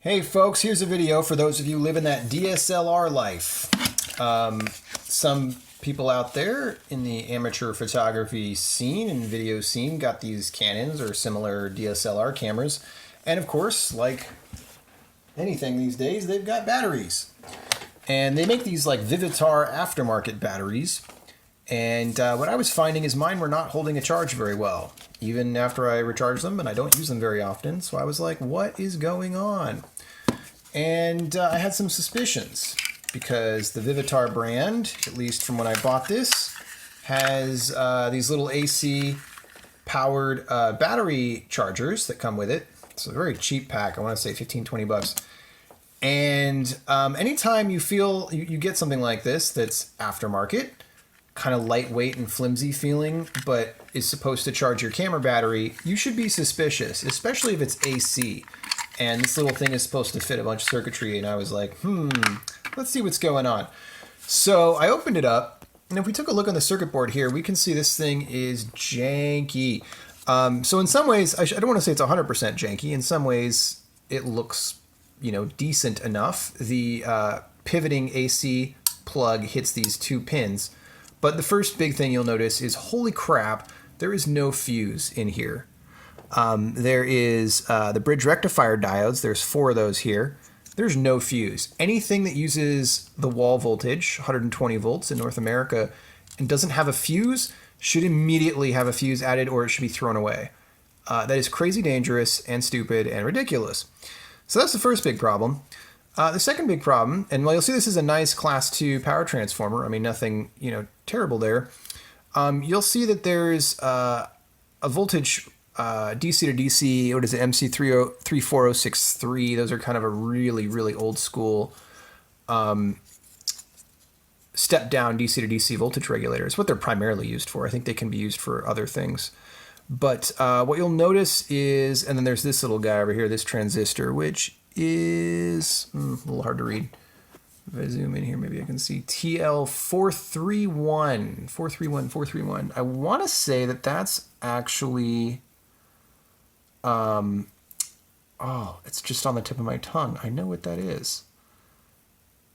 Hey folks, here's a video for those of you living that DSLR life. Some people out there in the amateur photography scene and video scene got these Canons or similar DSLR cameras. And of course, like anything these days, they've got batteries. And they make these like Vivitar aftermarket batteries. And what I was finding is mine were not holding a charge very well, even after I recharge them, and I don't use them very often. So I was like, what is going on? And I had some suspicions because the Vivitar brand, at least from when I bought this, has these little AC powered battery chargers that come with it. It's a very cheap pack. I want to say 15, 20 bucks. And anytime you feel you get something like this that's aftermarket, kind of lightweight and flimsy feeling, but is supposed to charge your camera battery, you should be suspicious, especially if it's AC. And this little thing is supposed to fit a bunch of circuitry, and I was like, let's see what's going on. So I opened it up, and if we took a look on the circuit board here, we can see this thing is janky. So in some ways, I don't want to say it's 100% janky. In some ways, it looks, decent enough. The pivoting AC plug hits these two pins. But the first big thing you'll notice is, holy crap, there is no fuse in here. There is the bridge rectifier diodes. There's 4 of those here. There's no fuse. Anything that uses the wall voltage, 120 volts in North America, and doesn't have a fuse should immediately have a fuse added, or it should be thrown away. That is crazy dangerous and stupid and ridiculous. So that's the first big problem. The second big problem, and while you'll see this is a nice Class 2 power transformer, I mean, nothing, terrible there, you'll see that there's a voltage DC to DC, what is it, MC34063. Those are kind of a really, really old school step-down DC to DC voltage regulators. What they're primarily used for. I think they can be used for other things. But what you'll notice is, and then there's this little guy over here, this transistor, which is a little hard to read. If I zoom in here, maybe I can see TL431. I want to say that that's actually, it's just on the tip of my tongue. I know what that is.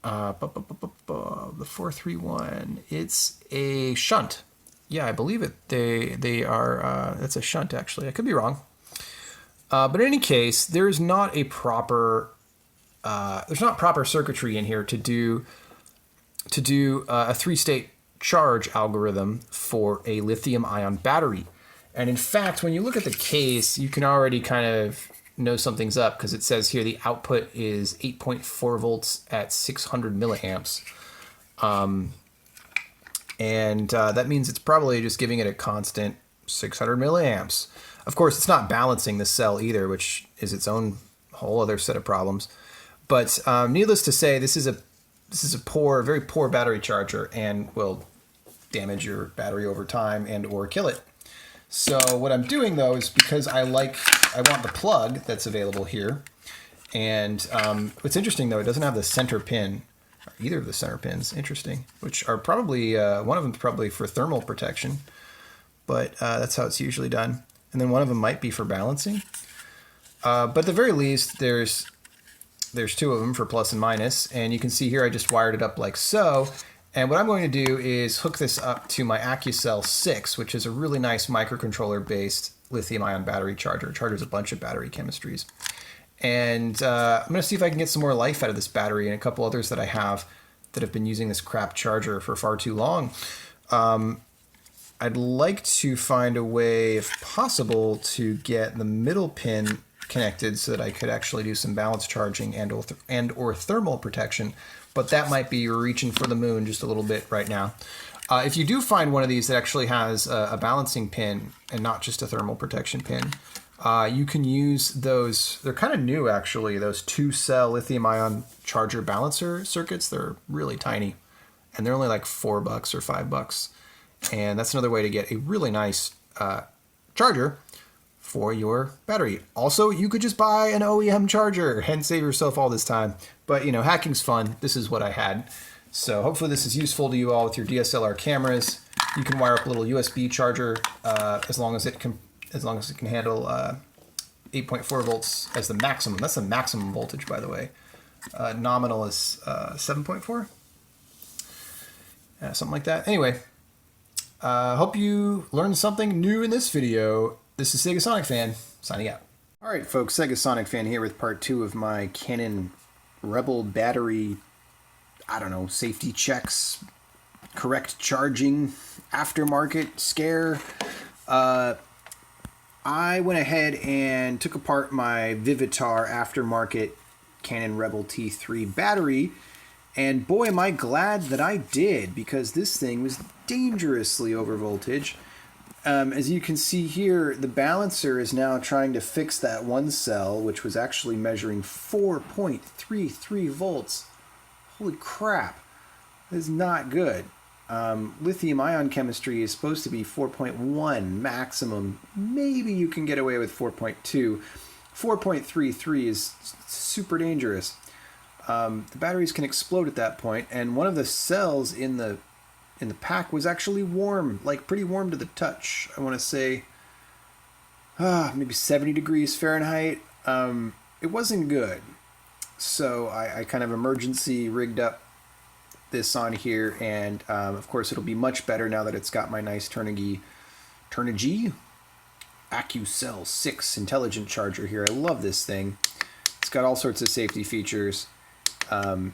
The 431. It's a shunt. Yeah, I believe it. They are. That's a shunt, actually. I could be wrong. But in any case, there's not proper circuitry in here to do a 3-state charge algorithm for a lithium-ion battery. And in fact, when you look at the case, you can already kind of know something's up, because it says here the output is 8.4 volts at 600 milliamps. And that means it's probably just giving it a constant 600 milliamps. Of course, it's not balancing the cell either, which is its own whole other set of problems. But needless to say, this is a very poor battery charger, and will damage your battery over time and or kill it. So what I'm doing, though, is because I want the plug that's available here. And what's interesting, though, it doesn't have the center pin, or either of the center pins. Interesting, which are probably one of them is probably for thermal protection, but that's how it's usually done. And then one of them might be for balancing. But at the very least, there's 2 of them for plus and minus. And you can see here I just wired it up like so. And what I'm going to do is hook this up to my AccuCell 6, which is a really nice microcontroller-based lithium-ion battery charger. It charges a bunch of battery chemistries. And I'm going to see if I can get some more life out of this battery and a couple others that I have that have been using this crap charger for far too long. I'd like to find a way, if possible, to get the middle pin connected so that I could actually do some balance charging and or thermal protection, but that might be reaching for the moon just a little bit right now. If you do find one of these that actually has a balancing pin and not just a thermal protection pin, you can use those. They're kind of new, actually, those 2-cell lithium-ion charger balancer circuits. They're really tiny, and they're only like $4 or $5. And that's another way to get a really nice charger for your battery. Also, you could just buy an OEM charger and save yourself all this time. But, hacking's fun. This is what I had. So hopefully this is useful to you all with your DSLR cameras. You can wire up a little USB charger as long as it can handle 8.4 volts as the maximum. That's the maximum voltage, by the way. Nominal is 7.4. Something like that. Anyway, hope you learned something new in this video. This is Segasonicfan, signing out. All right, folks, Segasonicfan here with part 2 of my Canon Rebel battery, I don't know, safety checks, correct charging, aftermarket scare. I went ahead and took apart my Vivitar aftermarket Canon Rebel T3 battery, and boy am I glad that I did, because this thing was dangerously over voltage. As you can see here, the balancer is now trying to fix that one cell, which was actually measuring 4.33 volts. Holy crap, that is not good. Lithium-ion chemistry is supposed to be 4.1 maximum. Maybe you can get away with 4.2. 4.33 is super dangerous. The batteries can explode at that point, and one of the cells in the pack was actually warm, like pretty warm to the touch. I want to say maybe 70 degrees Fahrenheit. It wasn't good. So I kind of emergency rigged up this on here, and of course it'll be much better now that it's got my nice Turnigy AccuCell 6 intelligent charger here. I love this thing. It's got all sorts of safety features, and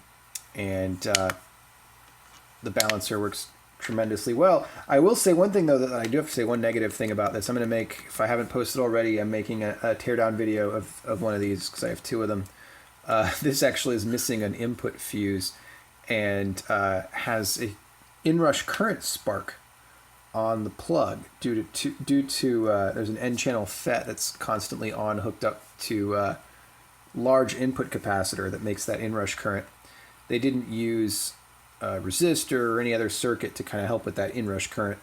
the balancer works tremendously well. I will say one thing though, that I do have to say one negative thing about this. I'm going to make, if I haven't posted already, I'm making a teardown video of one of these because I have 2 of them. This actually is missing an input fuse and has a inrush current spark on the plug due to there's an N-channel FET that's constantly on, hooked up to large input capacitor that makes that inrush current. They didn't use a resistor or any other circuit to kind of help with that inrush current.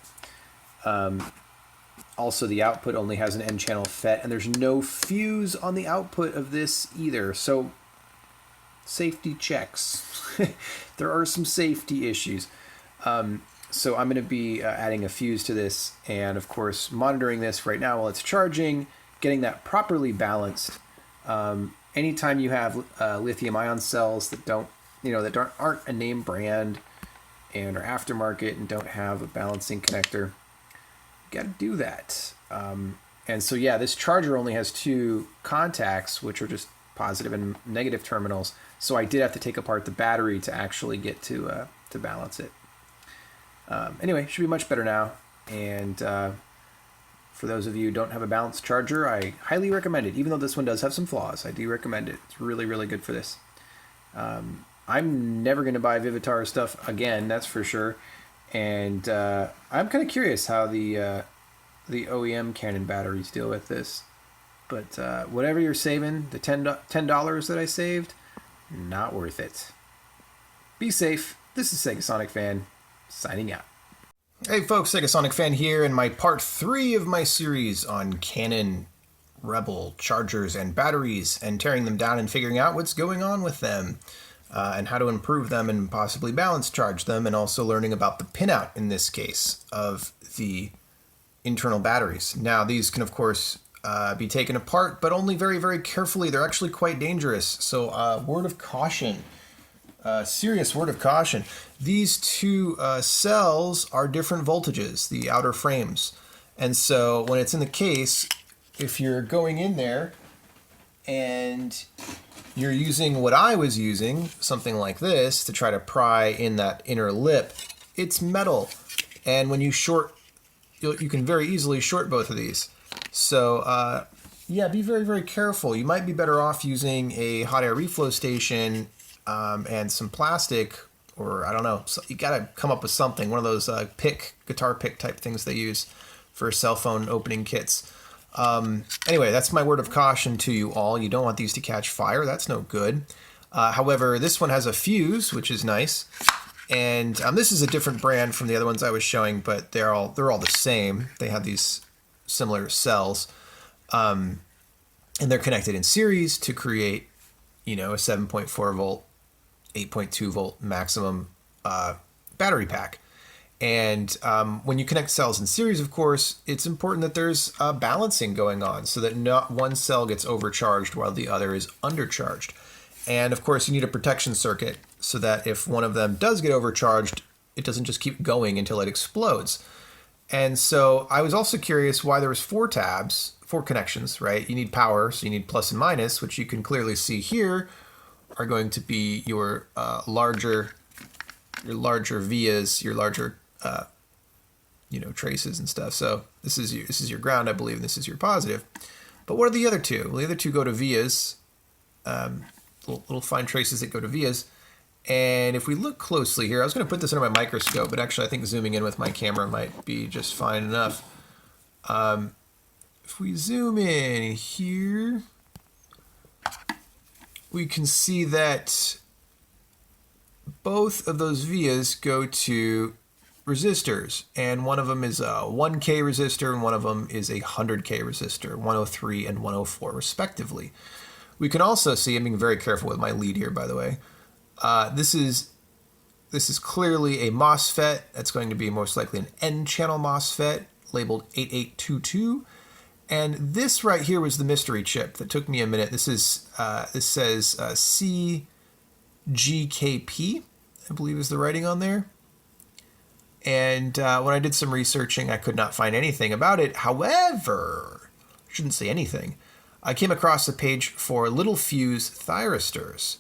Also, the output only has an N-channel FET, and there's no fuse on the output of this either. So, safety checks. There are some safety issues. So I'm going to be adding a fuse to this, and of course monitoring this right now while it's charging, getting that properly balanced. Anytime you have lithium-ion cells that aren't a name brand and are aftermarket and don't have a balancing connector, you got to do that. And so yeah, this charger only has 2 contacts, which are just positive and negative terminals. So I did have to take apart the battery to actually get to balance it. Anyway, should be much better now. And for those of you who don't have a balanced charger, I highly recommend it. Even though this one does have some flaws, I do recommend it. It's really, really good for this. I'm never going to buy Vivitar stuff again, that's for sure. And I'm kind of curious how the OEM Canon batteries deal with this. But whatever you're saving, the $10 that I saved, not worth it. Be safe. This is Segasonicfan, signing out. Hey folks, Segasonicfan here in my part 3 of my series on Canon Rebel chargers and batteries, and tearing them down and figuring out what's going on with them, and how to improve them and possibly balance charge them, and also learning about the pinout, in this case, of the internal batteries. Now, these can, of course, be taken apart, but only very, very carefully. They're actually quite dangerous. So, word of caution, serious word of caution. These 2 cells are different voltages, the outer frames. And so when it's in the case, if you're going in there and you're using what I was using, something like this, to try to pry in that inner lip, it's metal. And when you short, you can very easily short both of these. So, yeah, be very, very careful. You might be better off using a hot air reflow station and some plastic, or I don't know. So you got to come up with something. One of those guitar pick type things they use for cell phone opening kits. Anyway, that's my word of caution to you all. You don't want these to catch fire. That's no good. However, this one has a fuse, which is nice. And this is a different brand from the other ones I was showing, but they're all the same. They have these similar cells, and they're connected in series to create, a 7.4 volt, 8.2 volt maximum battery pack. And when you connect cells in series, of course, it's important that there's balancing going on so that not one cell gets overcharged while the other is undercharged. And of course, you need a protection circuit so that if one of them does get overcharged, it doesn't just keep going until it explodes. And so I was also curious why there was 4 tabs, 4 connections, right? You need power, so you need plus and minus, which you can clearly see here are going to be your larger vias, your larger traces and stuff. So this is your ground, I believe, and this is your positive. But what are the other two? Well, the other two go to vias, little fine traces that go to vias. And if we look closely here, I was going to put this under my microscope, but actually I think zooming in with my camera might be just fine enough. If we zoom in here, we can see that both of those vias go to resistors, and one of them is a 1K resistor and one of them is a 100K resistor, 103 and 104 respectively. We can also see, I'm being very careful with my lead here, by the way, this is clearly a MOSFET. That's going to be most likely an N-channel MOSFET labeled 8822. And this right here was the mystery chip that took me a minute. This says CGKP, I believe is the writing on there. And when I did some researching, I could not find anything about it. However, I shouldn't say anything. I came across a page for little fuse thyristors.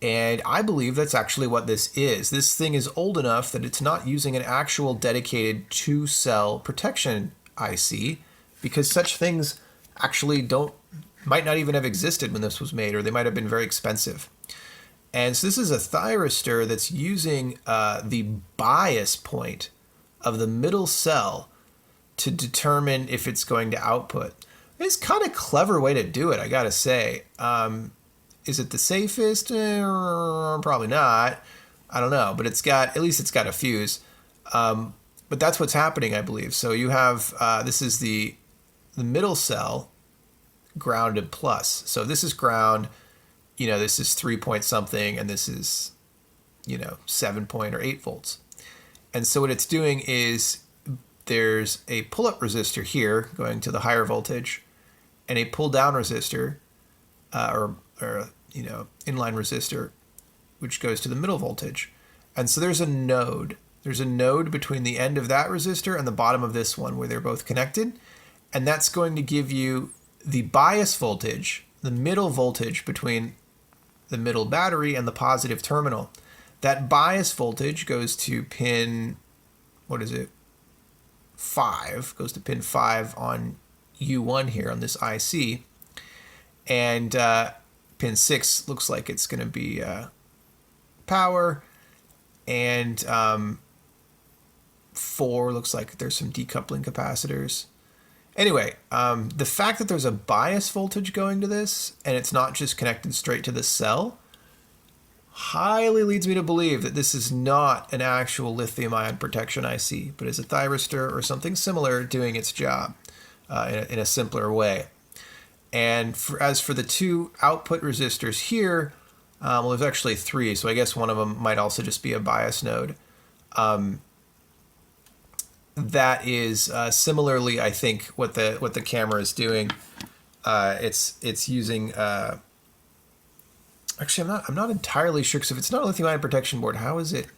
And I believe that's actually what this is. This thing is old enough that it's not using an actual dedicated 2-cell protection IC, because such things actually might not even have existed when this was made, or they might have been very expensive. And so this is a thyristor that's using the bias point of the middle cell to determine if it's going to output. It's kind of a clever way to do it, I gotta say. Is it the safest? Probably not. I don't know, but at least it's got a fuse. But that's what's happening, I believe. So you have, this is the middle cell grounded plus. So this is ground, this is 3 point something, and this is, 7 point or 8 volts. And so what it's doing is there's a pull-up resistor here going to the higher voltage, and a pull-down resistor, or inline resistor, which goes to the middle voltage. And so there's a node. There's a node between the end of that resistor and the bottom of this one where they're both connected. And that's going to give you the bias voltage, the middle voltage between the middle battery and the positive terminal. That bias voltage goes to pin, 5, goes to pin 5 on U1 here on this IC. And pin 6 looks like it's going to be power. And 4 looks like there's some decoupling capacitors. Anyway, the fact that there's a bias voltage going to this, and it's not just connected straight to the cell, highly leads me to believe that this is not an actual lithium-ion protection IC, but is a thyristor or something similar doing its job in a simpler way. And as for the 2 output resistors here, there's actually 3, so I guess one of them might also just be a bias node. That is similarly, I think, what the camera is doing. It's using. Actually, I'm not entirely sure, because if it's not a lithium-ion protection board, how is it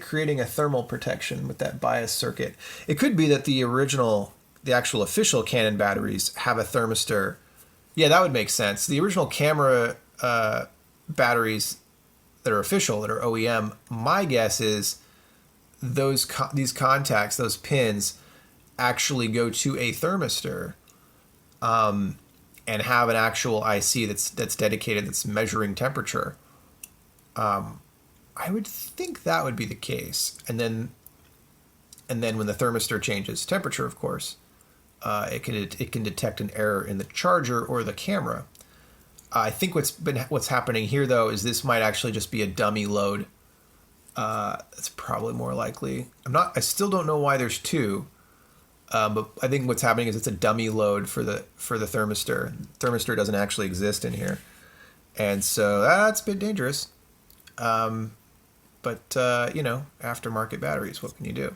creating a thermal protection with that bias circuit? It could be that the actual official Canon batteries have a thermistor. Yeah, that would make sense. The original camera batteries that are official, that are OEM, my guess is these contacts, those pins, actually go to a thermistor and have an actual IC that's dedicated, that's measuring temperature. I would think that would be the case. And then when the thermistor changes temperature, of course, it can detect an error in the charger or the camera. I think what's happening here, though, is this might actually just be a dummy load. That's probably more likely. I still don't know why there's 2, but I think what's happening is it's a dummy load for the thermistor. Thermistor doesn't actually exist in here, and so that's a bit dangerous. But but you know, aftermarket batteries, what can you do?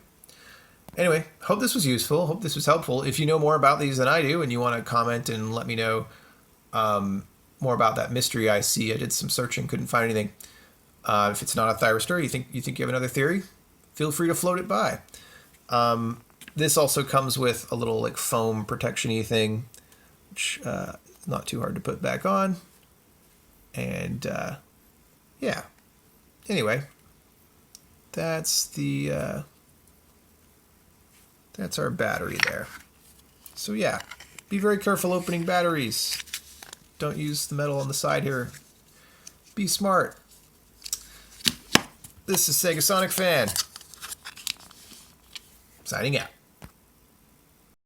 Anyway, hope this was useful. Hope this was helpful. If you know more about these than I do and you want to comment and let me know more about that mystery IC, I did some searching, couldn't find anything. If it's not a thyristor, you think you have another theory, feel free to float it by. This also comes with a little like foam protection-y thing, which not too hard to put back on. And yeah. Anyway, that's the that's our battery there. So yeah, be very careful opening batteries. Don't use the metal on the side here. Be smart. This is Segasonic Fan, signing out.